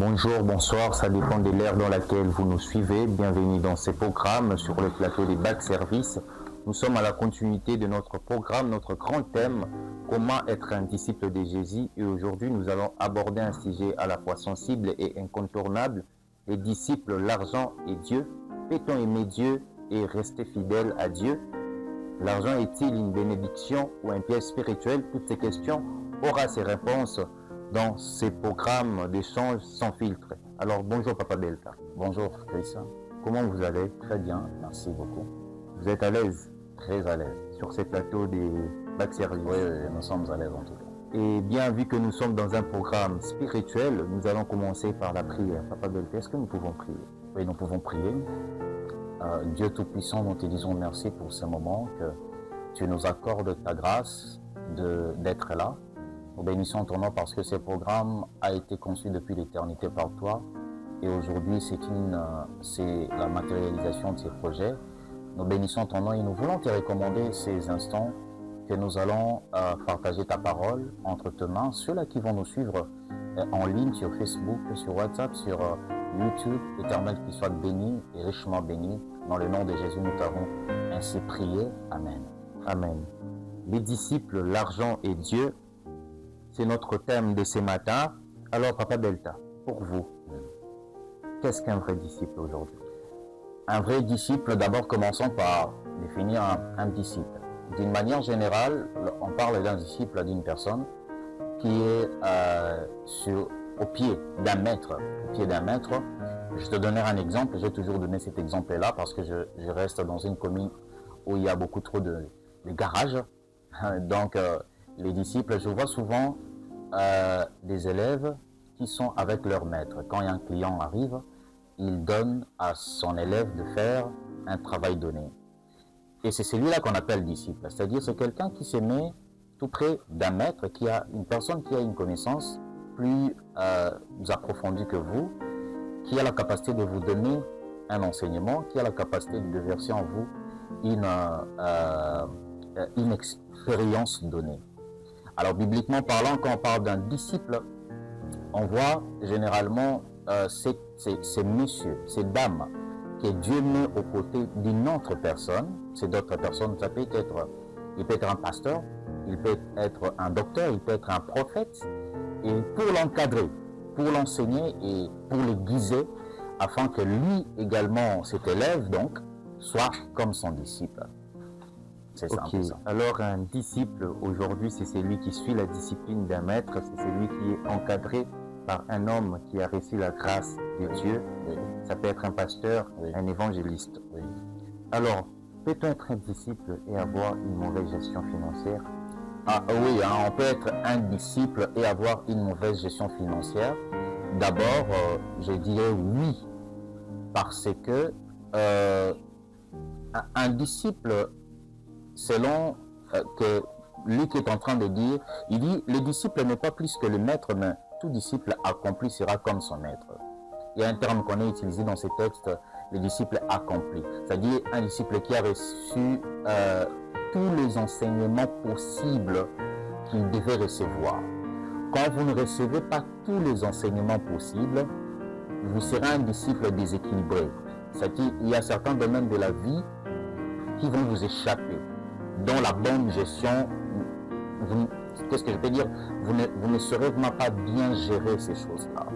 Bonjour, bonsoir, ça dépend de l'ère dans laquelle vous nous suivez. Bienvenue dans ces programmes sur le plateau des Bac Services. Nous sommes à la continuité de notre programme, notre grand thème, comment être un disciple de Jésus. Et aujourd'hui, nous allons aborder un sujet à la fois sensible et incontournable. Les disciples, l'argent et Dieu. Peut-on aimer Dieu et rester fidèle à Dieu? L'argent est-il une bénédiction ou un piège spirituel? Toutes ces questions auront ses réponses dans ces programmes d'échange sans filtre. Alors bonjour Papa Delta. Bonjour Christian. Comment vous allez? Très bien, merci beaucoup. Vous êtes à l'aise Très à l'aise. sur ces plateaux des Bac Services? Oui, nous sommes à l'aise en tout cas. Et bien vu que nous sommes dans un programme spirituel, nous allons commencer par la prière. Papa Delta, est-ce que nous pouvons prier? Oui, nous pouvons prier. Dieu Tout-Puissant, nous te disons merci pour ce moment que tu nous accordes ta grâce d'être là. Nous bénissons ton nom parce que ce programme a été conçu depuis l'éternité par toi et aujourd'hui c'est la matérialisation de ces projets. Nous bénissons ton nom et nous voulons te recommander ces instants que nous allons partager ta parole entre tes mains, ceux-là qui vont nous suivre en ligne sur Facebook, sur WhatsApp, sur YouTube. Éternel, qu'ils soient bénis et richement bénis. Dans le nom de Jésus, nous t'avons ainsi prié. Amen. Amen. Les disciples, l'argent et Dieu, c'est notre thème de ce matin. Alors, Papa Delta, pour vous, qu'est-ce qu'un vrai disciple aujourd'hui? Un vrai disciple, d'abord commençons par définir un disciple. D'une manière générale, on parle d'un disciple, d'une personne qui est au pied d'un maître. Au pied d'un maître. Je te donnerai un exemple. J'ai toujours donné cet exemple-là parce que je reste dans une commune où il y a beaucoup trop de garages. Donc, les disciples, je vois souvent des élèves qui sont avec leur maître. Quand un client arrive, il donne à son élève de faire un travail donné. Et c'est celui-là qu'on appelle disciple. C'est-à-dire c'est quelqu'un qui se met tout près d'un maître, une personne qui a une connaissance plus approfondie que vous, qui a la capacité de vous donner un enseignement, qui a la capacité de verser en vous une expérience donnée. Alors, bibliquement parlant, quand on parle d'un disciple, on voit généralement ces messieurs, ces dames que Dieu met aux côtés d'une autre personne. Cette autre personne, il peut être un pasteur, il peut être un docteur, il peut être un prophète, et pour l'encadrer, pour l'enseigner et pour le guider, afin que lui également, cet élève, donc, soit comme son disciple. C'est okay. Ça. Alors un disciple aujourd'hui, c'est celui qui suit la discipline d'un maître, c'est celui qui est encadré par un homme qui a reçu la grâce de Dieu. Oui. Ça peut être un pasteur, oui. Un évangéliste. Oui. Alors, peut-on être un disciple et avoir une mauvaise gestion financière? Oui, on peut être un disciple et avoir une mauvaise gestion financière. D'abord, je dirais oui, parce que un disciple, selon que Luc est en train de dire, il dit, le disciple n'est pas plus que le maître, mais tout disciple accompli sera comme son maître. Il y a un terme qu'on a utilisé dans ces textes, le disciple accompli. C'est-à-dire un disciple qui a reçu tous les enseignements possibles qu'il devait recevoir. Quand vous ne recevez pas tous les enseignements possibles, vous serez un disciple déséquilibré. C'est-à-dire qu'il y a certains domaines de la vie qui vont vous échapper, dont la bonne gestion, qu'est-ce que je peux dire, vous ne saurez vraiment pas bien gérer ces choses-là.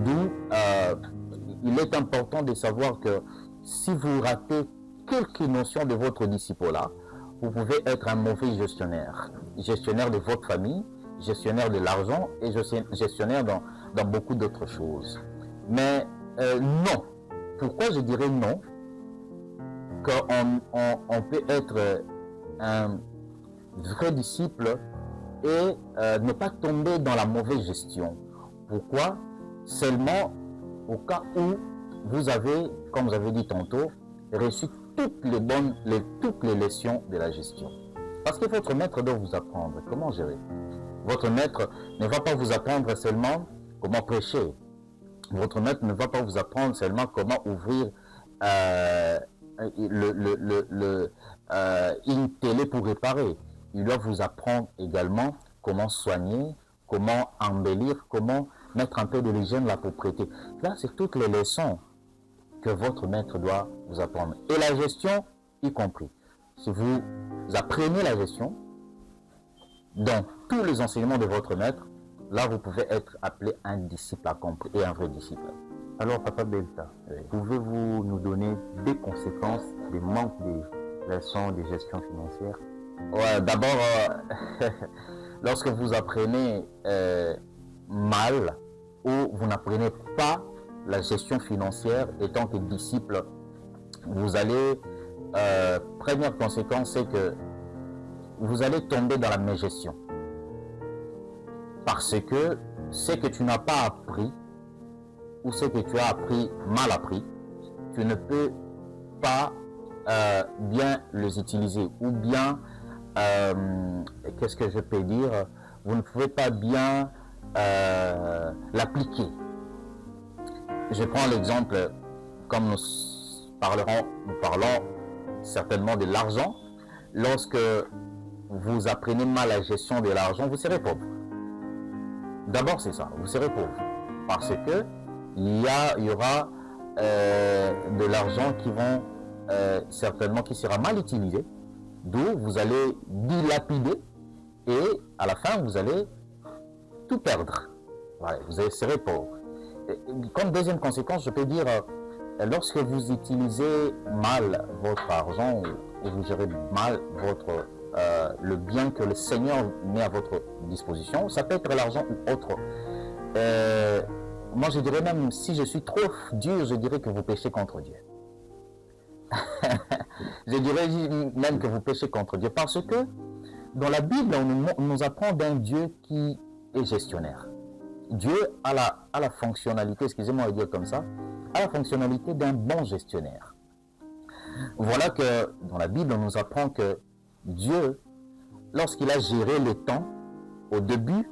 D'où il est important de savoir que si vous ratez quelques notions de votre disciple-là, vous pouvez être un mauvais gestionnaire. Gestionnaire de votre famille, gestionnaire de l'argent et gestionnaire dans beaucoup d'autres choses. Mais non. Pourquoi je dirais non? Qu'on peut être un vrai disciple et ne pas tomber dans la mauvaise gestion. Pourquoi? Seulement au cas où vous avez, comme vous avez dit tantôt, reçu toutes les leçons de la gestion. Parce que votre maître doit vous apprendre comment gérer. Votre maître ne va pas vous apprendre seulement comment prêcher. Votre maître ne va pas vous apprendre seulement comment ouvrir une télé pour réparer. Il doit vous apprendre également comment soigner, comment embellir, comment mettre un peu de l'hygiène, la propriété. Là, c'est toutes les leçons que votre maître doit vous apprendre. Et la gestion y compris. Si vous apprenez la gestion dans tous les enseignements de votre maître, là, vous pouvez être appelé un disciple accompli et un vrai disciple. Alors, Papa Belta, pouvez-vous nous donner des conséquences, des manques des leçons de gestion financière? Ouais, d'abord, lorsque vous apprenez mal ou vous n'apprenez pas la gestion financière étant que disciple, vous allez, première conséquence, c'est que vous allez tomber dans la mégestion. Parce que ce que tu n'as pas appris, ou ce que tu as appris, mal appris, tu ne peux pas bien les utiliser. Ou bien, qu'est-ce que je peux dire, vous ne pouvez pas bien l'appliquer. Je prends l'exemple, comme nous parlons certainement de l'argent. Lorsque vous apprenez mal la gestion de l'argent, vous serez pauvre. D'abord, c'est ça, vous serez pauvre. Parce que il y aura de l'argent qui sera mal utilisé, d'où vous allez dilapider et à la fin, vous allez tout perdre. Ouais, vous serez pauvre. Comme deuxième conséquence, je peux dire, lorsque vous utilisez mal votre argent et vous gérez mal le bien que le Seigneur met à votre disposition, ça peut être l'argent ou autre. Moi, je dirais même, si je suis trop dur, je dirais que vous péchez contre Dieu. Je dirais même que vous péchez contre Dieu. Parce que dans la Bible, on nous apprend d'un Dieu qui est gestionnaire. Dieu a la fonctionnalité, excusez-moi de dire comme ça, a la fonctionnalité d'un bon gestionnaire. Voilà que dans la Bible, on nous apprend que Dieu, lorsqu'il a géré le temps, au début,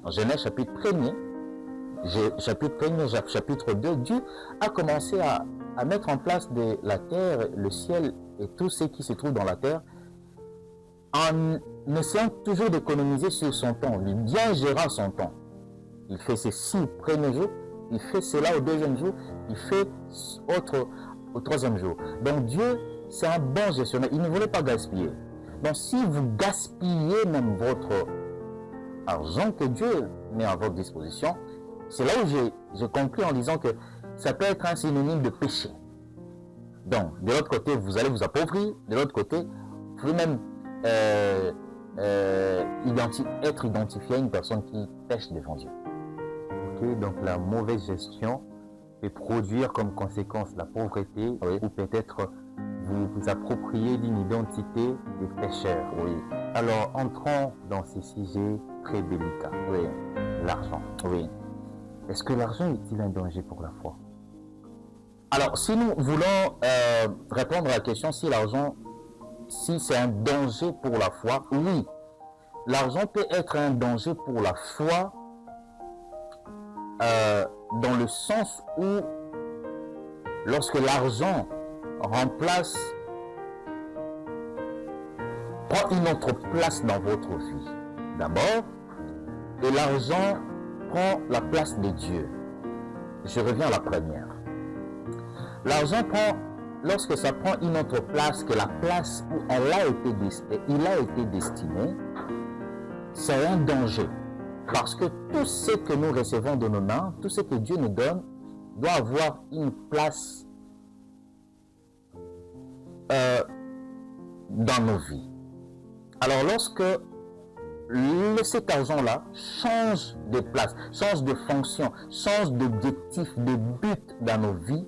en Genèse chapitre 1er, chapitre 2, Dieu a commencé à mettre en place la terre, le ciel et tout ce qui se trouve dans la terre, en essayant toujours d'économiser sur son temps, lui bien gérer son temps. Il fait ceci au premier jour, il fait cela au deuxième jour, il fait autre au troisième jour. Donc Dieu, c'est un bon gestionnaire, il ne voulait pas gaspiller. Donc si vous gaspillez même votre argent que Dieu met à votre disposition, c'est là où j'ai compris en disant que ça peut être un synonyme de péché. Donc, de l'autre côté, vous allez vous appauvrir. De l'autre côté, vous pouvez même être identifié à une personne qui pêche devant Dieu. Ok, donc la mauvaise gestion peut produire comme conséquence la pauvreté, oui, ou peut-être vous approprier d'une identité de pécheur. Oui. Alors, entrons dans ces sujets très délicats. Oui. L'argent. Oui. Est-ce que l'argent est-il un danger pour la foi? Alors, si nous voulons répondre à la question si c'est un danger pour la foi, oui. L'argent peut être un danger pour la foi dans le sens où lorsque l'argent prend une autre place dans votre vie, d'abord, et l'argent prend la place de Dieu. Je reviens à la première. L'argent lorsque ça prend une autre place que la place où il a été destiné, c'est un danger. Parce que tout ce que nous recevons de nos mains, tout ce que Dieu nous donne, doit avoir une place dans nos vies. Alors lorsque cet argent-là change de place, change de fonction, change d'objectif, de but dans nos vies,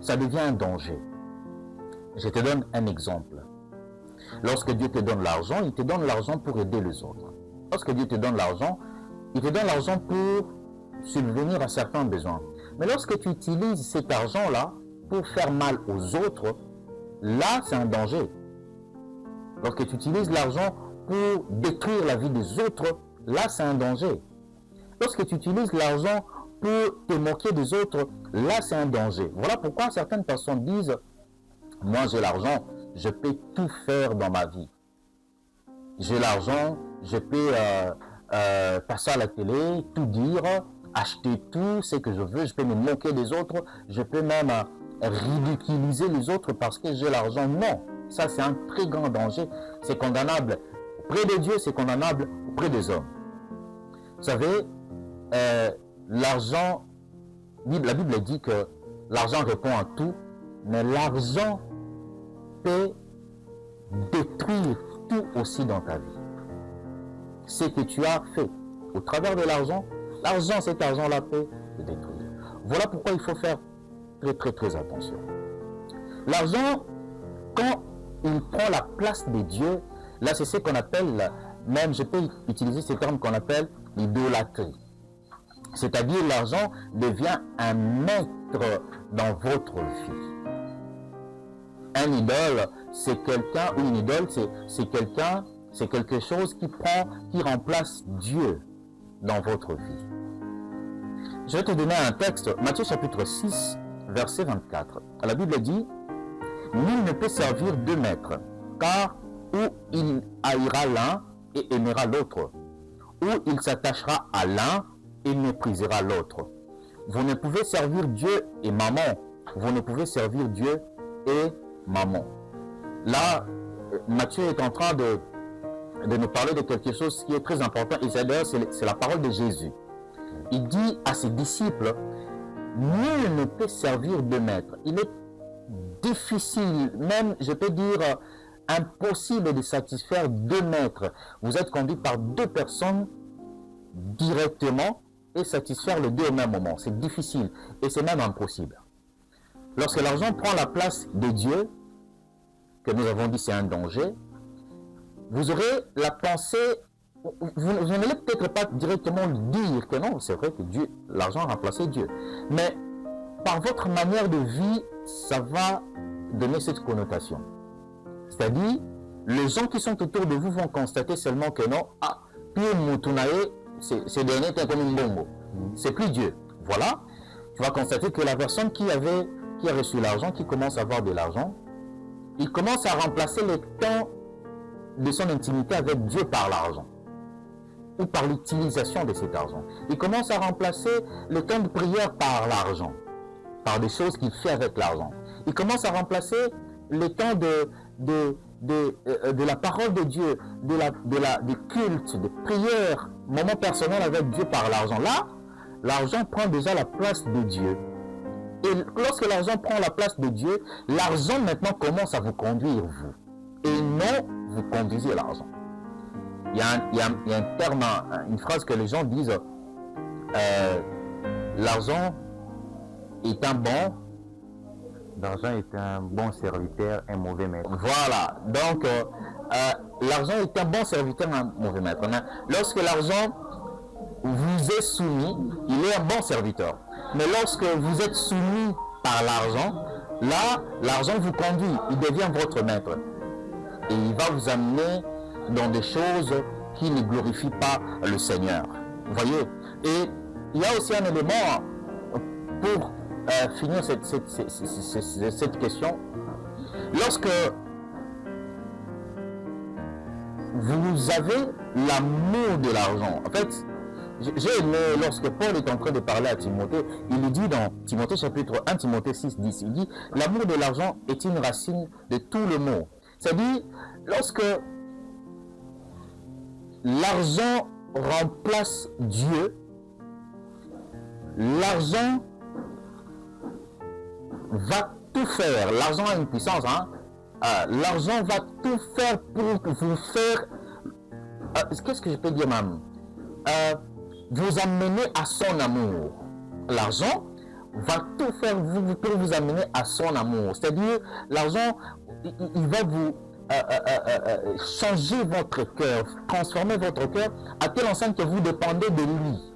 ça devient un danger. Je te donne un exemple. Lorsque Dieu te donne l'argent, il te donne l'argent pour aider les autres. Lorsque Dieu te donne l'argent, il te donne l'argent pour subvenir à certains besoins. Mais lorsque tu utilises cet argent-là pour faire mal aux autres, là, c'est un danger. Lorsque tu utilises l'argent pour détruire la vie des autres, là, c'est un danger. Lorsque tu utilises l'argent pour te moquer des autres, là, c'est un danger. Voilà pourquoi certaines personnes disent « Moi, j'ai l'argent, je peux tout faire dans ma vie. J'ai l'argent, je peux passer à la télé, tout dire, acheter tout ce que je veux, je peux me moquer des autres, je peux même ridiculiser les autres parce que j'ai l'argent. Non, ça c'est un très grand danger. C'est condamnable auprès de Dieu, c'est condamnable auprès des hommes. Vous savez, l'argent, la Bible dit que l'argent répond à tout, mais l'argent peut détruire tout aussi dans ta vie. Ce que tu as fait au travers de l'argent, cet argent-là peut te détruire. Voilà pourquoi il faut faire très attention. L'argent, quand il prend la place de Dieu, là c'est ce qu'on appelle, même je peux utiliser ce terme qu'on appelle l'idolâtrie. C'est-à-dire l'argent devient un maître dans votre vie. Un idole, c'est quelqu'un, ou une idole, c'est quelque chose qui remplace Dieu dans votre vie. Je vais te donner un texte, Matthieu chapitre 6, verset 24. La Bible dit, « Nul ne peut servir deux maîtres, car ou il haïra l'un et aimera l'autre, ou il s'attachera à l'un et méprisera l'autre. Vous ne pouvez servir Dieu et maman. Vous ne pouvez servir Dieu et maman. » Là, Matthieu est en train de nous parler de quelque chose qui est très important. Et d'ailleurs, c'est la parole de Jésus. Il dit à ses disciples, nul ne peut servir deux maîtres. Il est difficile, même je peux dire impossible de satisfaire deux maîtres. Vous êtes conduit par deux personnes directement et satisfaire les deux au même moment. C'est difficile et c'est même impossible. Lorsque l'argent prend la place de Dieu, que nous avons dit c'est un danger, vous aurez la pensée, vous n'allez peut-être pas directement dire que non, c'est vrai que Dieu, l'argent a remplacé Dieu. Mais par votre manière de vie, ça va donner cette connotation. C'est-à-dire, les gens qui sont autour de vous vont constater seulement que non, puis Mutunae, c'est dernier comme une bombe. C'est plus Dieu. Voilà. Tu vas constater que la personne qui a reçu l'argent, qui commence à avoir de l'argent, il commence à remplacer le temps de son intimité avec Dieu par l'argent ou par l'utilisation de cet argent. Il commence à remplacer le temps de prière par l'argent, par des choses qu'il fait avec l'argent. Il commence à remplacer le temps de la parole de Dieu, du culte, de prière, moment personnel avec Dieu par l'argent. Là, l'argent prend déjà la place de Dieu. Et lorsque l'argent prend la place de Dieu, l'argent maintenant commence à vous conduire, vous. Et non, vous conduisez l'argent. Il y a un terme, une phrase que les gens disent, l'argent est un bon... L'argent est un bon serviteur, un mauvais maître. Voilà, donc l'argent est un bon serviteur, un mauvais maître. Lorsque l'argent vous est soumis, il est un bon serviteur. Mais lorsque vous êtes soumis par l'argent, là, l'argent vous conduit, il devient votre maître. Et il va vous amener dans des choses qui ne glorifient pas le Seigneur. Vous voyez? Et il y a aussi un élément pour finir cette question. Lorsque vous avez l'amour de l'argent, en fait, j'ai aimé lorsque Paul est en train de parler à Timothée, il lui dit dans Timothée chapitre 1, Timothée 6, 10, il dit « L'amour de l'argent est une racine de tout le mot ». C'est-à-dire, lorsque l'argent remplace Dieu, l'argent va tout faire. L'argent a une puissance, hein? L'argent va tout faire pour vous faire... qu'est-ce que je peux dire même? Vous amener à son amour. L'argent va tout faire pour vous amener à son amour. C'est-à-dire, l'argent, il va vous changer votre cœur, transformer votre cœur à telle enseigne que vous dépendez de lui.